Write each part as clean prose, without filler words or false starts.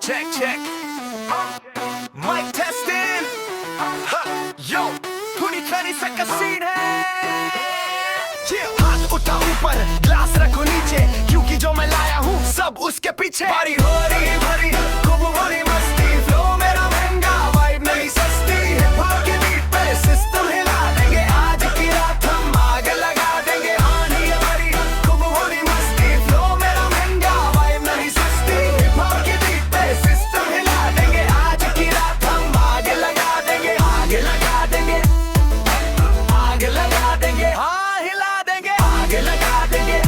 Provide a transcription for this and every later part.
check. Mic testing. Yo, 2020 का scene है। हाथ उठा ऊपर, ग्लास रखो नीचे, क्योंकि जो मैं लाया हूँ सब उसके पीछे। पारी हो रही भरी, खूब हो रही मस्ती, फ्लो मेरा महंगा, वाइब नहीं सस्ती। हिप हॉप के बीट पे सिस्टम हिला देंगे, आज की रात हम आग लगा देंगे। आनी है भरी, खूब हो रही मस्ती, फ्लो मेरा महंगा, वाइब नहीं सस्ती। हिप हॉप के बीट पे सिस्टम हिला देंगे, आज की रात हम आग लगा देंगे, आग लगा देंगे, आग लगा देंगे, हाँ हिला देंगे, आग लगा देंगे,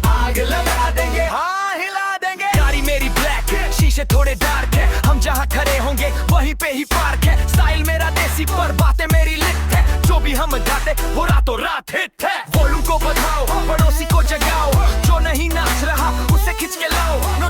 आग लगा देंगे, हाँ हिला देंगे। गाड़ी मेरी ब्लैक है, शीशे थोड़े डार्क है, हम जहाँ खड़े होंगे वहीं पे ही पार्क है। स्टाइल मेरा देसी पर बातें मेरी लिख है, जो भी हम गाते वो रातों रात हिट है। वॉल्यूम को बढ़ाओ, पड़ोसी को जगाओ, जो नहीं नाच रहा उसे खींच के लाओ। नो